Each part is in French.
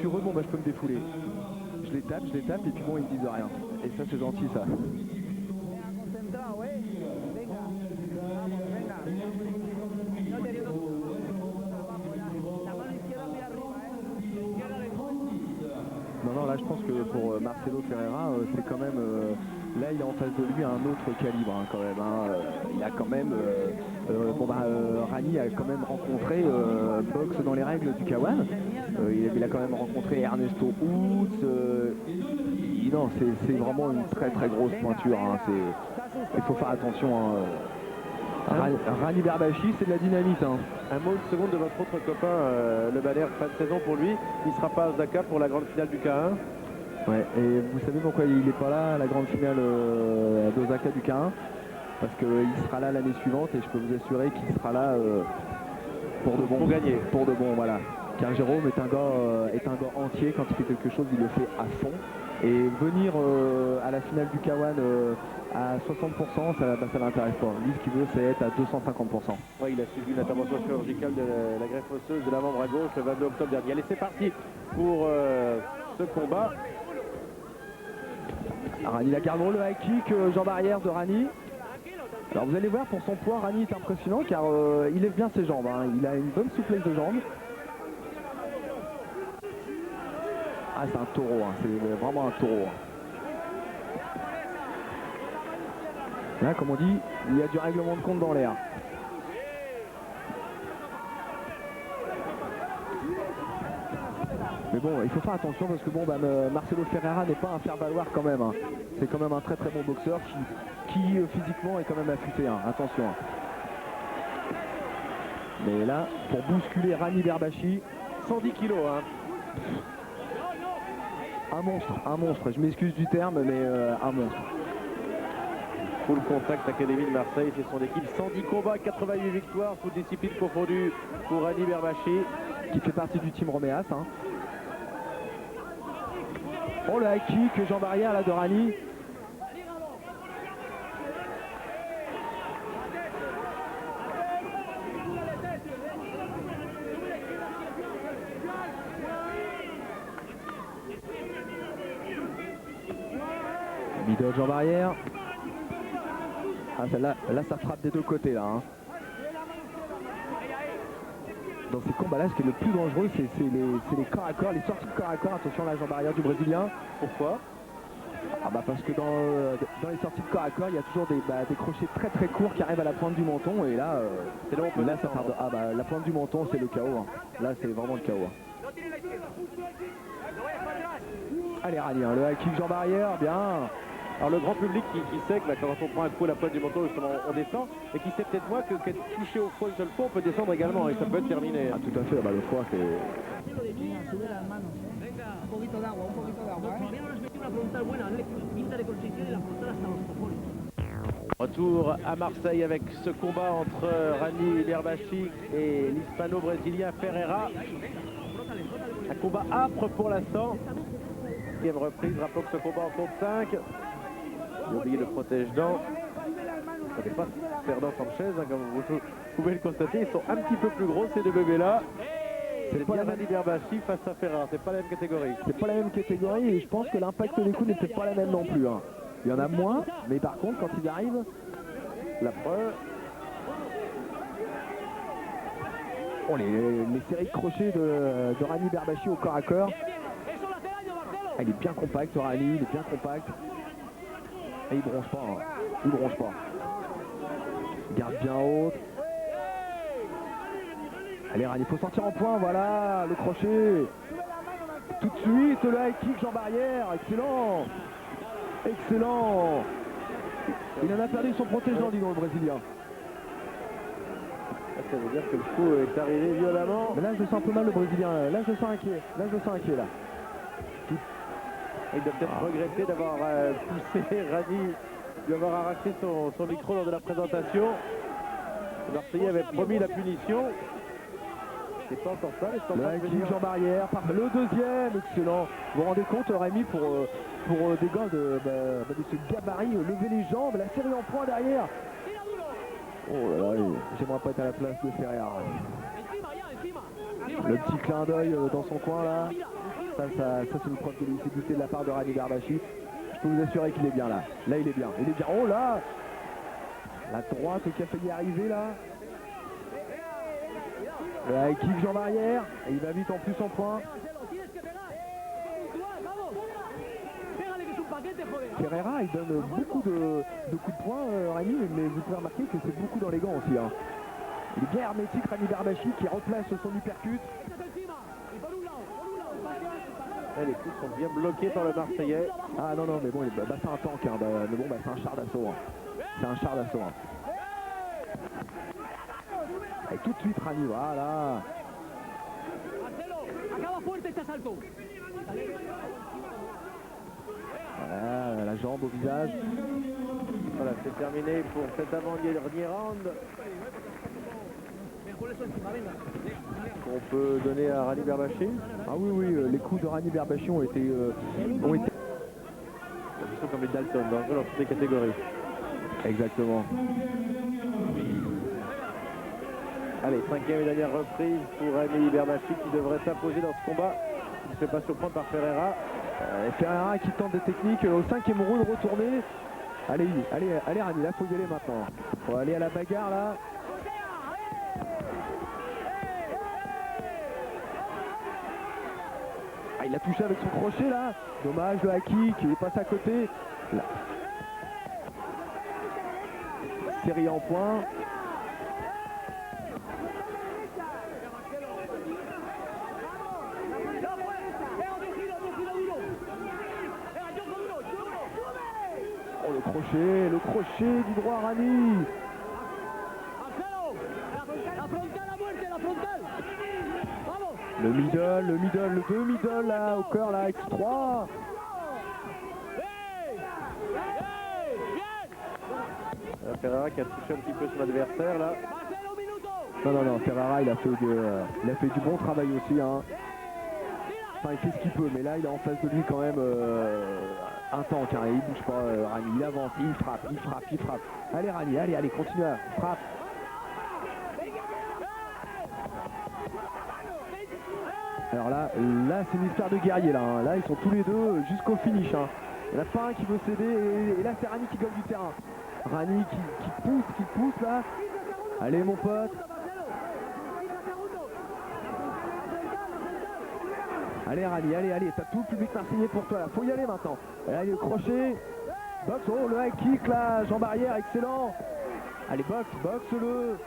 suis heureux, bon bah je peux me défouler. Je les tape, et puis bon, ils me disent rien. Et ça, c'est gentil, ça. Non, là, je pense que pour Marcelo Ferreira, c'est quand même... là, il a en face de lui un autre calibre, hein, quand même. Il a quand même... Rani a quand même rencontré boxe dans les règles du K1. Il a quand même rencontré Ernesto Hoots. Non, c'est vraiment une très très grosse pointure. Hein, il faut faire attention. Hein. Rani Berbachi, c'est de la dynamite. Hein. Un mot de seconde de votre autre copain, le Bader, fin de saison pour lui. Il ne sera pas à Osaka pour la grande finale du K1. Ouais, et vous savez pourquoi il n'est pas là à la grande finale d'Osaka du K1? Parce qu'il sera là l'année suivante et je peux vous assurer qu'il sera là pour de bon. Pour gagner. Pour de bon, voilà. Car Jérôme est un gars entier. Quand il fait quelque chose, il le fait à fond. Et venir à la finale du K1 à 60%, ça l'intéresse pas. Lui, ce qu'il veut, c'est être à 250%. Ouais, il a suivi une intervention chirurgicale de la greffe osseuse de l'avant-bras gauche le 22 octobre dernier. Allez, c'est parti pour ce combat. Rani Lagarde, le high kick, jambe arrière de Rani. Alors vous allez voir, pour son poids, Rani est impressionnant car il lève bien ses jambes. Hein. Il a une bonne souplesse de jambes. Ah, c'est un taureau, hein. C'est vraiment un taureau. Là, comme on dit, il y a du règlement de compte dans l'air. Mais bon, il faut faire attention parce que bon, Marcelo Ferreira n'est pas un faire-valoir quand même. Hein. C'est quand même un très très bon boxeur qui physiquement est quand même affûté. Hein. Attention. Mais là, pour bousculer Rani Berbachi, 110 kilos. Hein. Un monstre. Je m'excuse du terme, mais un monstre. Full Contact Académie de Marseille, c'est son équipe. 110 combats, 88 victoires, toutes disciplines confondues pour Rani Berbachi. Qui fait partie du team Roméas. Hein. Oh le high kick, jambe arrière là de Rani. Middle jambe arrière. Ah, là ça frappe des deux côtés là. Hein. Dans ces combats-là, ce qui est le plus dangereux, c'est les corps à corps, les sorties de corps à corps. Attention à la jambe arrière du Brésilien. Pourquoi? Ah bah parce que dans les sorties de corps à corps, il y a toujours des crochets très très courts qui arrivent à la pointe du menton. Et là, ça part de... Ah bah la pointe du menton, c'est le KO. Hein. Là, c'est vraiment le KO. Hein. Allez Rani, hein, le high kick jambe arrière, bien. Alors le grand public qui sait que quand on prend un coup à la pointe du menton, justement, on descend, et qui sait peut-être moins que touché au foie une seule fois, on peut descendre également, et ça peut être terminé. Ah tout à fait, bah, le foie c'est... Retour à Marseille avec ce combat entre Rani Berbachi et l'hispano-brésilien Ferreira. Un combat âpre pour l'instant. Deuxième reprise, rappelons que ce combat en compte 5. J'ai oublié le protège-dents. Ce n'est pas Ferdinand Sanchez, hein, comme vous pouvez le constater. Ils sont un petit peu plus gros ces deux bébés-là. C'est bien Rani Berbachi face à Ferreira, c'est pas la même catégorie. C'est pas la même catégorie et je pense que l'impact des coups n'est peut-être pas la même non plus. Hein. Il y en a moins, mais par contre quand ils arrivent, la preuve... Oh, les séries de crochets de Rani Berbachi au corps à corps. Ah, il est bien compact, Rani, il est bien compact. Et il bronche pas, hein. Il bronche pas. Il garde bien haute. Allez Rani, il faut sortir en point, voilà, le crochet. Tout de suite, le high kick, jambe arrière, excellent. Excellent. Il en a perdu son protège-dents, dis donc, le Brésilien. Ça veut dire que le coup est arrivé violemment. Mais là, je sens un peu mal le Brésilien, là, je le sens inquiet. Là, je le sens inquiet, là. Il doit peut-être regretter d'avoir poussé Rani, lui avoir arraché son micro lors de la présentation. Le Marseillais avait promis la punition. C'est pas encore ça, mais le kick jambe arrière, le deuxième, excellent. Vous vous rendez compte, Rémi, pour des gars de ce gabarit, lever les jambes, la série en point derrière. Oh là là, j'aimerais pas être à la place de Ferreira. Le petit clin d'œil dans son coin là. Ça c'est une preuve de lucidité de la part de Rani Berbachi. Je peux vous assurer qu'il est bien là. Là il est bien. Il est bien. Oh là! La droite qui a failli arriver là. Là, il kick Jean Barrière. Et il va vite en plus en point. Ferreira il donne beaucoup de coups de poing Rani, mais vous pouvez remarquer que c'est beaucoup dans les gants aussi. Hein. Il est bien hermétique Rani Berbachi qui replace son uppercut. Et les coups sont bien bloqués par le Marseillais. Ah non mais bon c'est un tank hein, mais bon c'est un char d'assaut. Hein. C'est un char d'assaut. Hein. Et tout de suite Rani, voilà. Voilà, la jambe au visage. Voilà, c'est terminé pour cet avant-dernier round. Qu'on peut donner à Rani Berbachi. Ah oui, les coups de Rani Berbachi ont été... Ils sont comme les Dalton, dans toutes les catégories. Exactement. Allez, 5e et dernière reprise pour Rani Berbachi qui devrait s'imposer dans ce combat. Il ne se fait pas surprendre par Ferreira. Ferreira qui tente des techniques au 5e round retourné. Allez Rani, là faut y aller maintenant. Faut aller à la bagarre là. Ah, il a touché avec son crochet là. Dommage le high kick, il est passé à côté. Là. Série en point. Oh le crochet du droit Rani. Le deux middle là au cœur là, X3. Ferreira qui a touché un petit peu son adversaire là. Non, Ferreira il a fait du bon travail aussi. Hein. Enfin il fait ce qu'il peut, mais là il a en face de lui quand même un tank. Hein. Il bouge pas Rani, il avance, il frappe. Allez Rani, allez, continue à frappe. Alors là c'est une histoire de guerrier là. Hein. Là ils sont tous les deux jusqu'au finish. Hein. Il n'y en a pas un qui veut céder et là c'est Rani qui gagne du terrain. Rani qui pousse là. Allez mon pote. Allez Rani, allez, t'as tout le public marseillais pour toi là. Faut y aller maintenant. Allez le crochet. Boxe, oh le high kick là, Jean Barrière, excellent. Allez boxe-le.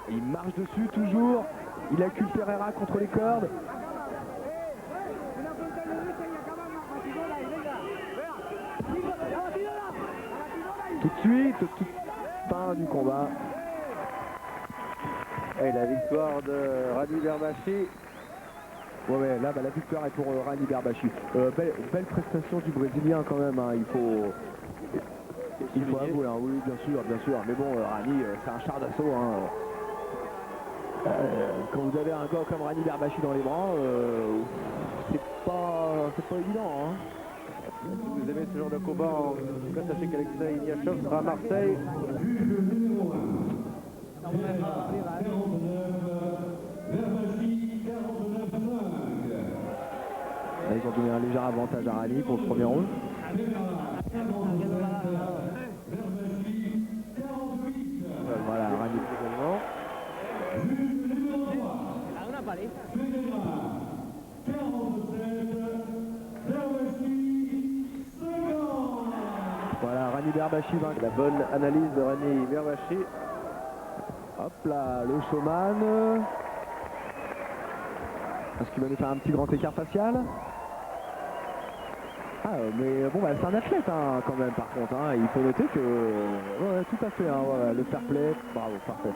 Il marche dessus toujours. Il accule Ferreira contre les cordes. Tout de suite, toute fin du combat. Et la victoire de Rani Berbachi. Ouais, là la victoire est pour Rani Berbachi. Belle prestation du Brésilien quand même. Hein. Il faut avouer, hein. Oui, bien sûr. Mais bon, Rani, c'est un char d'assaut. Hein. Quand vous avez un gars comme Rani Berbachi dans les bras, c'est pas évident. Hein. Si vous aimez ce genre de combat, en tout cas sachez qu'Alexei Iniachov sera à Marseille. Là, ils ont donné un léger avantage à Rani pour le premier round. Voilà, Rani également. Voilà, Rani Berbachi vaincu. La bonne analyse de Rani Berbachi. Hop là, le showman. Est-ce qu'il va nous faire un petit grand écart facial? Ah, mais bon, c'est un athlète hein, quand même par contre. Hein. Il faut noter que... Ouais, tout à fait, hein, ouais, le fair play. Bravo, parfait.